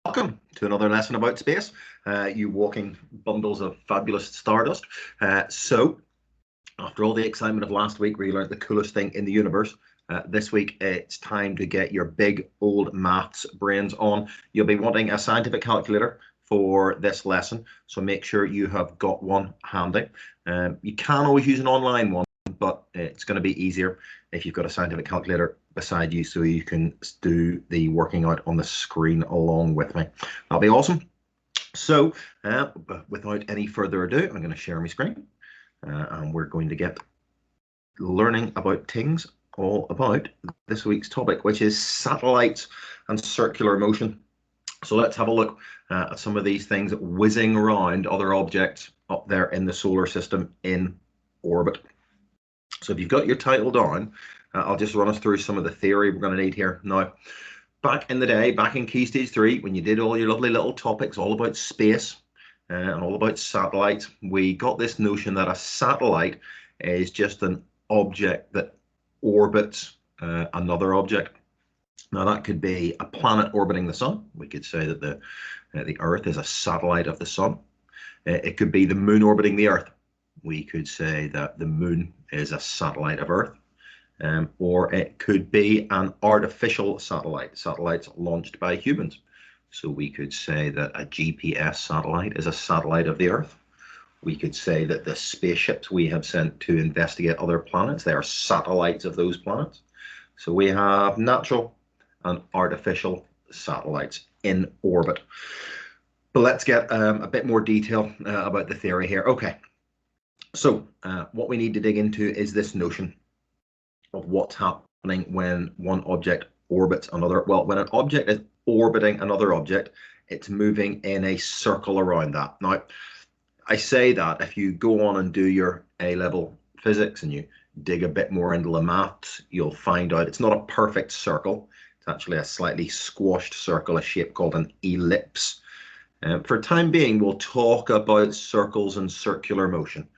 Welcome to another lesson about space, you walking bundles of fabulous stardust. So, after all the excitement of last week where you learned the coolest thing in the universe, this week it's time to get your big old maths brains on. You'll be wanting a scientific calculator for this lesson, so make sure you have got one handy. You can always use an online one, but it's going to be easier if you've got a scientific calculator beside you so you can do the working out on the screen along with me. That'll be awesome. So without any further ado, I'm going to share my screen and we're going to get learning about things all about this week's topic, which is satellites and circular motion. So let's have a look at some of these things whizzing around other objects up there in the solar system in orbit. So if you've got your title down, I'll just run us through some of the theory we're going to need here. Now, back in the day, back in Key Stage 3, when you did all your lovely little topics all about space and all about satellites, we got this notion that a satellite is just an object that orbits another object. Now, that could be a planet orbiting the sun. We could say that the Earth is a satellite of the sun. It could be the moon orbiting the Earth. We could say that the moon is a satellite of Earth. Or it could be an artificial satellite, satellites launched by humans. So we could say that a GPS satellite is a satellite of the Earth. We could say that the spaceships we have sent to investigate other planets, they are satellites of those planets. So we have natural and artificial satellites in orbit. But let's get a bit more detail about the theory here. Okay, so what we need to dig into is this notion of what's happening when one object orbits another. Well, when an object is orbiting another object, it's moving in a circle around that. Now, I say that if you go on and do your A-level physics and you dig a bit more into the maths, you'll find out it's not a perfect circle. It's actually a slightly squashed circle, a shape called an ellipse. For time being, we'll talk about circles and circular motion,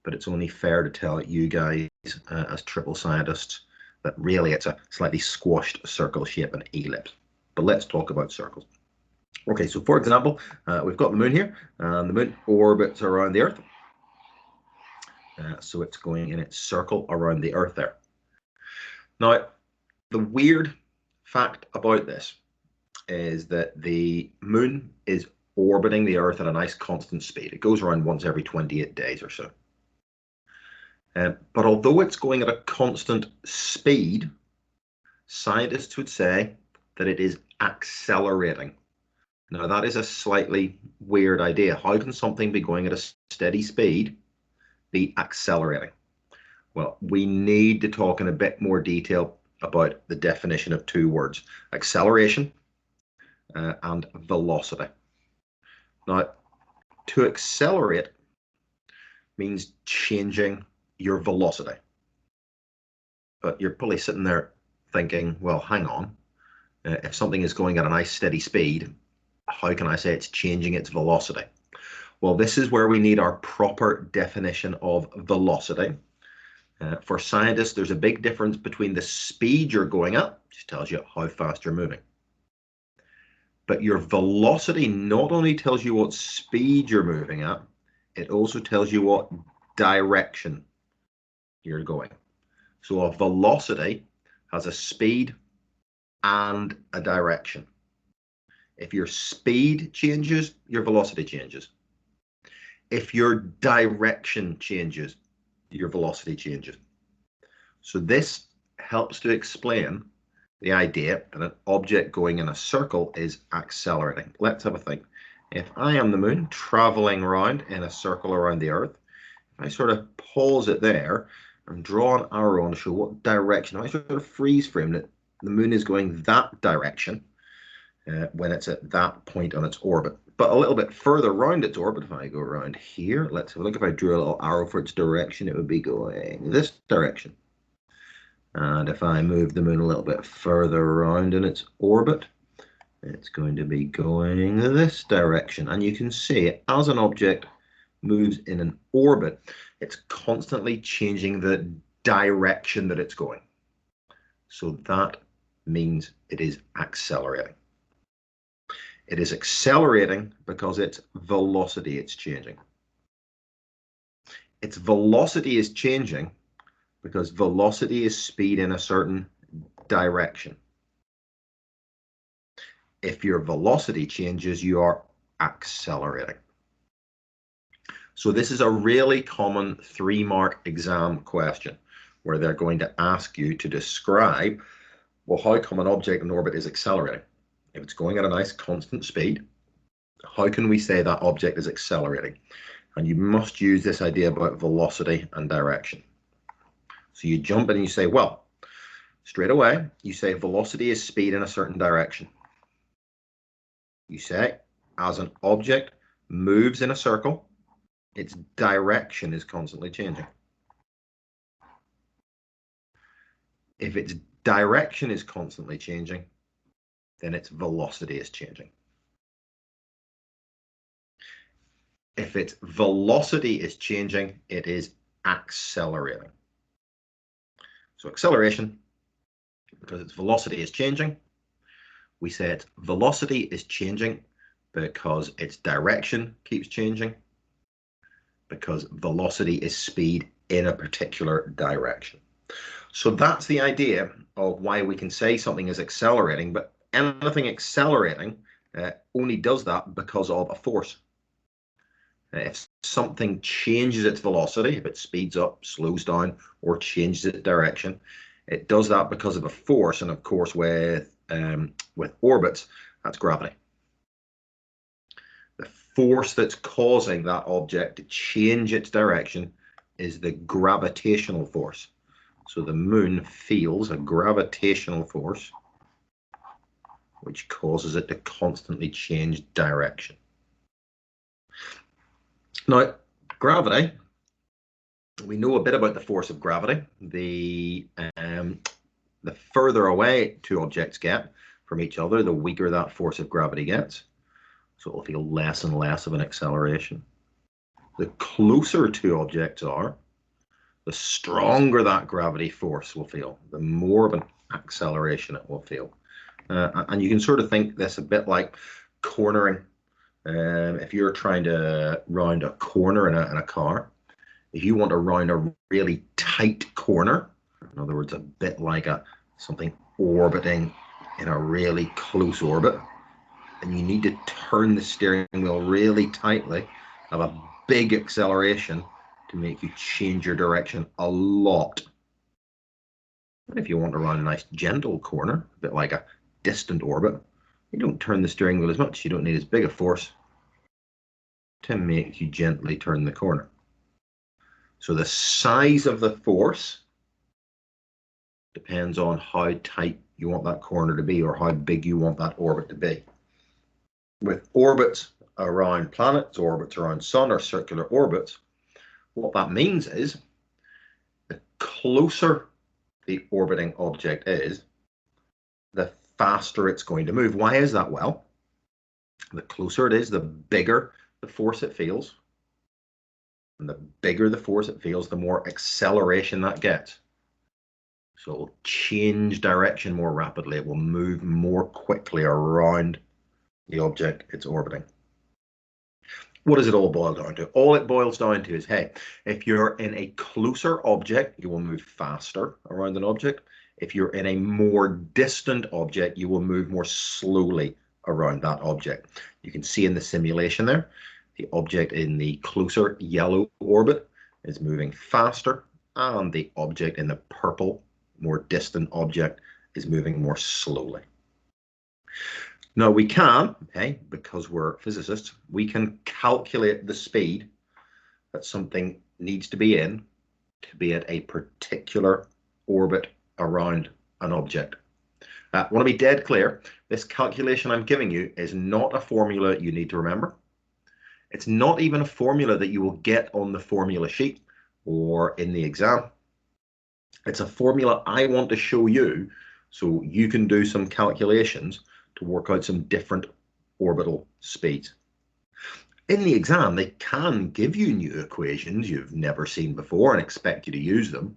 but it's only fair to tell you guys as triple scientists that really it's a slightly squashed circle shape, an ellipse. But let's talk about circles. Okay, so for example, we've got the moon here, and the moon orbits around the Earth. So it's going in its circle around the Earth there. Now, the weird fact about this is that the moon is orbiting the Earth at a nice constant speed. It goes around once every 28 days or so. But although it's going at a constant speed, scientists would say that it is accelerating. Now, that is a slightly weird idea. How can something be going at a steady speed be accelerating? Well, we need to talk in a bit more detail about the definition of two words, acceleration and velocity. Now, to accelerate means changing your velocity. But you're probably sitting there thinking, well, hang on. If something is going at a nice steady speed, how can I say it's changing its velocity? Well, this is where we need our proper definition of velocity. For scientists, there's a big difference between the speed you're going at, which tells you how fast you're moving. But your velocity not only tells you what speed you're moving at, it also tells you what direction you're going. So a velocity has a speed and a direction. If your speed changes, your velocity changes. If your direction changes, your velocity changes. So this helps to explain the idea that an object going in a circle is accelerating. Let's have a think. If I am the moon traveling around in a circle around the Earth, if I sort of pause it there and draw an arrow on to show what direction, if I sort of freeze frame that the moon is going that direction when it's at that point on its orbit. But a little bit further around its orbit, if I go around here, let's have a look. If I drew a little arrow for its direction, it would be going this direction. And if I move the moon a little bit further around in its orbit, it's going to be going this direction. And you can see as an object moves in an orbit, it's constantly changing the direction that it's going. So that means it is accelerating. It is accelerating because its velocity is changing. Its velocity is changing because velocity is speed in a certain direction. If your velocity changes, you are accelerating. So this is a really common 3-mark exam question where they're going to ask you to describe, well, how come an object in orbit is accelerating? If it's going at a nice constant speed, how can we say that object is accelerating? And you must use this idea about velocity and direction. So you jump in and you say, well, straight away, you say velocity is speed in a certain direction. You say, as an object moves in a circle, its direction is constantly changing. If its direction is constantly changing, then its velocity is changing. If its velocity is changing, it is accelerating. So acceleration, because its velocity is changing, we say its velocity is changing because its direction keeps changing, because velocity is speed in a particular direction. So that's the idea of why we can say something is accelerating, but anything accelerating only does that because of a force. If something changes its velocity, if it speeds up, slows down, or changes its direction, it does that because of a force. And of course, with orbits, that's gravity. The force that's causing that object to change its direction is the gravitational force. So the moon feels a gravitational force which causes it to constantly change direction. Now, gravity, we know a bit about the force of gravity. The further away two objects get from each other, the weaker that force of gravity gets. So it'll feel less and less of an acceleration. The closer two objects are, the stronger that gravity force will feel, the more of an acceleration it will feel. And you can sort of think this a bit like cornering. If you're trying to round a corner in a car, if you want to round a really tight corner, in other words, a bit like something orbiting in a really close orbit, and you need to turn the steering wheel really tightly, have a big acceleration to make you change your direction a lot. And if you want to run a nice gentle corner, a bit like a distant orbit, you don't turn the steering wheel as much. You don't need as big a force to make you gently turn the corner. So the size of the force depends on how tight you want that corner to be or how big you want that orbit to be. With orbits around planets, orbits around sun, or circular orbits, what that means is the closer the orbiting object is, the faster it's going to move. Why is that? Well, the closer it is, the bigger the force it feels. And the bigger the force it feels, the more acceleration that gets. So it will change direction more rapidly. It will move more quickly around the object it's orbiting. What does it all boil down to? All it boils down to is, hey, if you're in a closer object, you will move faster around an object. If you're in a more distant object, you will move more slowly around that object. You can see in the simulation there, the object in the closer yellow orbit is moving faster, and the object in the purple, more distant object is moving more slowly. Now we can, okay, because we're physicists, we can calculate the speed that something needs to be in to be at a particular orbit around an object. I want to be dead clear, this calculation I'm giving you is not a formula you need to remember. It's not even a formula that you will get on the formula sheet or in the exam. It's a formula I want to show you so you can do some calculations to work out some different orbital speeds. In the exam, they can give you new equations you've never seen before and expect you to use them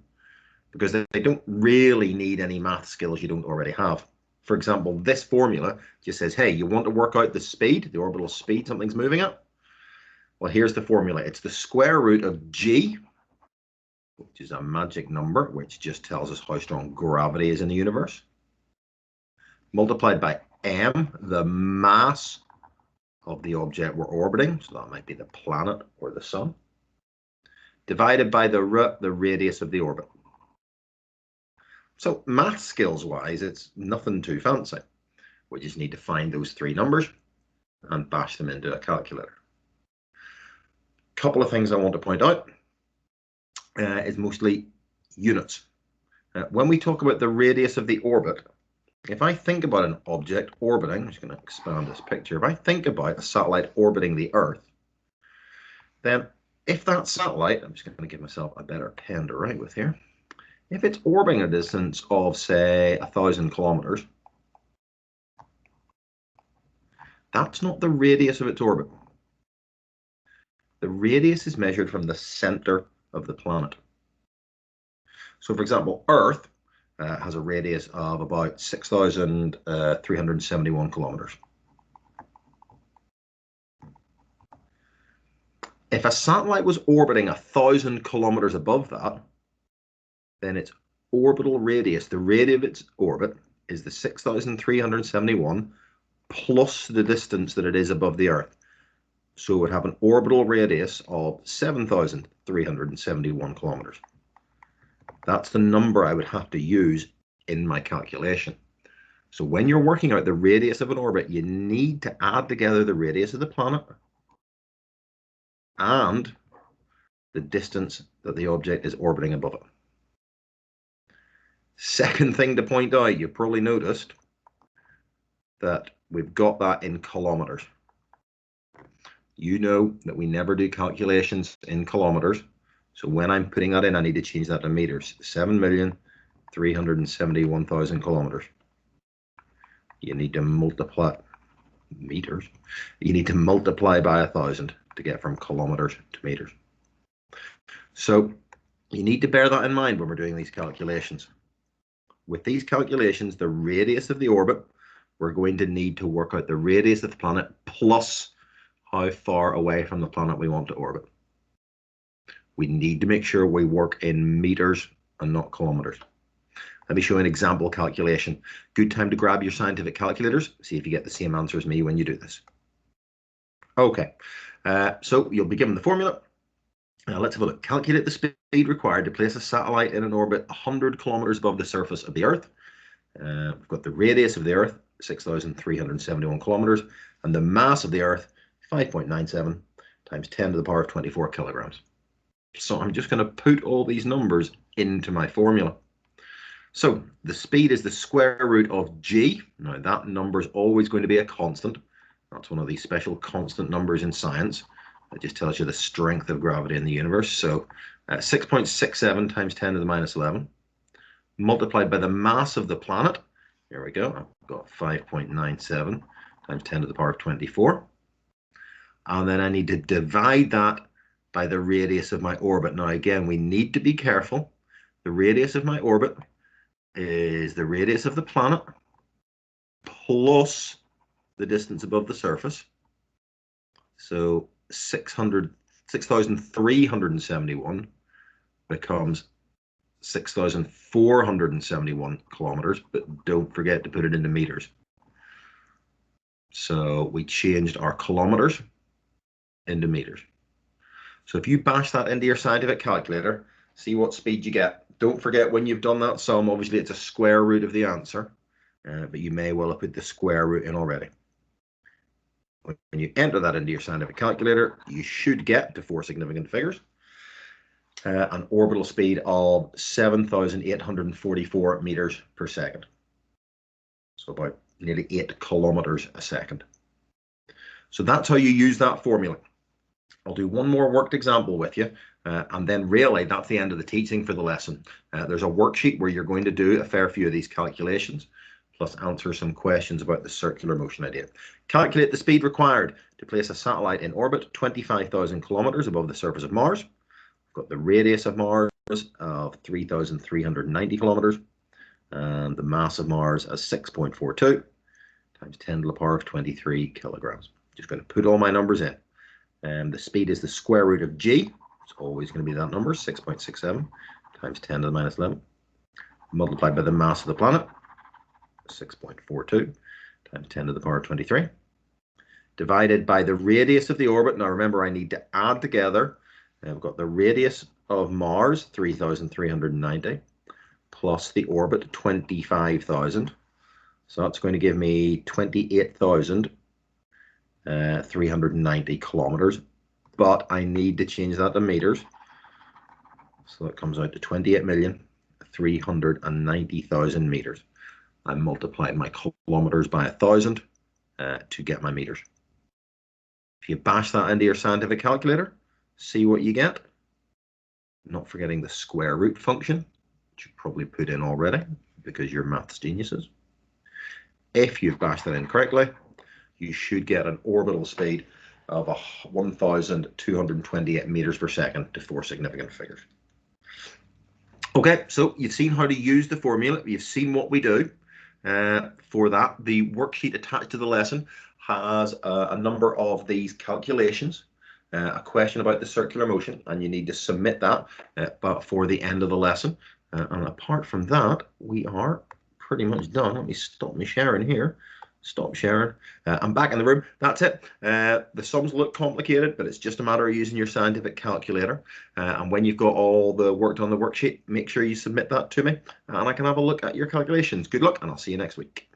because they don't really need any math skills you don't already have. For example, this formula just says, hey, you want to work out the speed, the orbital speed something's moving at? Well, here's the formula. It's the square root of g, which is a magic number, which just tells us how strong gravity is in the universe, multiplied by m, the mass of the object we're orbiting, so that might be the planet or the sun, divided by the radius of the orbit. So math skills wise, it's nothing too fancy. We just need to find those three numbers and bash them into a calculator. Couple of things I want to point out is mostly units. When we talk about the radius of the orbit, if I think about an object orbiting, I'm just going to expand this picture. If I think about a satellite orbiting the Earth, then if that satellite, I'm just going to give myself a better pen to write with here. If it's orbiting a distance of, say, 1,000 kilometers, that's not the radius of its orbit. The radius is measured from the center of the planet. So, for example, Earth has a radius of about 6,371 kilometers. If a satellite was orbiting 1,000 kilometers above that, then its orbital radius, the radius of its orbit, is the 6,371 plus the distance that it is above the Earth. So it would have an orbital radius of 7,371 kilometers. That's the number I would have to use in my calculation. So when you're working out the radius of an orbit, you need to add together the radius of the planet and the distance that the object is orbiting above it. Second thing to point out, you probably noticed that we've got that in kilometers. You know that we never do calculations in kilometers. So when I'm putting that in, I need to change that to meters. 7,371,000 kilometers. You need to multiply meters. You need to multiply by 1,000 to get from kilometers to meters. So you need to bear that in mind when we're doing these calculations. With these calculations, the radius of the orbit, we're going to need to work out the radius of the planet plus how far away from the planet we want to orbit. We need to make sure we work in meters and not kilometers. Let me show you an example calculation. Good time to grab your scientific calculators. See if you get the same answer as me when you do this. Okay, so you'll be given the formula. Let's have a look. Calculate the speed required to place a satellite in an orbit 100 kilometers above the surface of the Earth. We've got the radius of the Earth, 6,371 kilometers, and the mass of the Earth, 5.97 times 10 to the power of 24 kilograms. So I'm just going to put all these numbers into my formula. So the speed is the square root of g. Now that number is always going to be a constant. That's one of these special constant numbers in science. It just tells you the strength of gravity in the universe. So 6.67 times 10 to the minus 11 multiplied by the mass of the planet. Here we go. I've got 5.97 times 10 to the power of 24. And then I need to divide that by the radius of my orbit. Now, again, we need to be careful. The radius of my orbit is the radius of the planet plus the distance above the surface. So 6,371 becomes 6,471 kilometers, but don't forget to put it into meters. So we changed our kilometers into meters. So if you bash that into your scientific calculator, see what speed you get. Don't forget when you've done that sum, obviously it's a square root of the answer, but you may well have put the square root in already. When you enter that into your scientific calculator, you should get to four significant figures. An orbital speed of 7,844 meters per second. So about nearly 8 kilometers a second. So that's how you use that formula. I'll do one more worked example with you, and then really that's the end of the teaching for the lesson. There's a worksheet where you're going to do a fair few of these calculations, plus answer some questions about the circular motion idea. Calculate the speed required to place a satellite in orbit 25,000 kilometers above the surface of Mars. We've got the radius of Mars of 3,390 kilometers, and the mass of Mars as 6.42 times 10 to the power of 23 kilograms. Just going to put all my numbers in. The speed is the square root of g. It's always going to be that number, 6.67 times 10 to the minus 11, multiplied by the mass of the planet, 6.42 times 10 to the power of 23, divided by the radius of the orbit. Now remember, I need to add together. I've got the radius of Mars, 3,390, plus the orbit, 25,000. So that's going to give me 28,390 kilometers. But I need to change that to meters. So that comes out to 28,390,000 meters. I multiplied my kilometers by 1,000 to get my meters. If you bash that into your scientific calculator, see what you get. Not forgetting the square root function, which you've probably put in already because you're maths geniuses. If you've bashed that in correctly, you should get an orbital speed of 1,228 meters per second to 4 significant figures. Okay, so you've seen how to use the formula. You've seen what we do. For that, the worksheet attached to the lesson has a number of these calculations, a question about the circular motion, and you need to submit that for the end of the lesson. And apart from that, we are pretty much done. Let me stop me sharing here. Stop sharing. I'm back in the room. That's it. The sums look complicated, but it's just a matter of using your scientific calculator. And when you've got all the work done on the worksheet, make sure you submit that to me, and I can have a look at your calculations. Good luck, and I'll see you next week.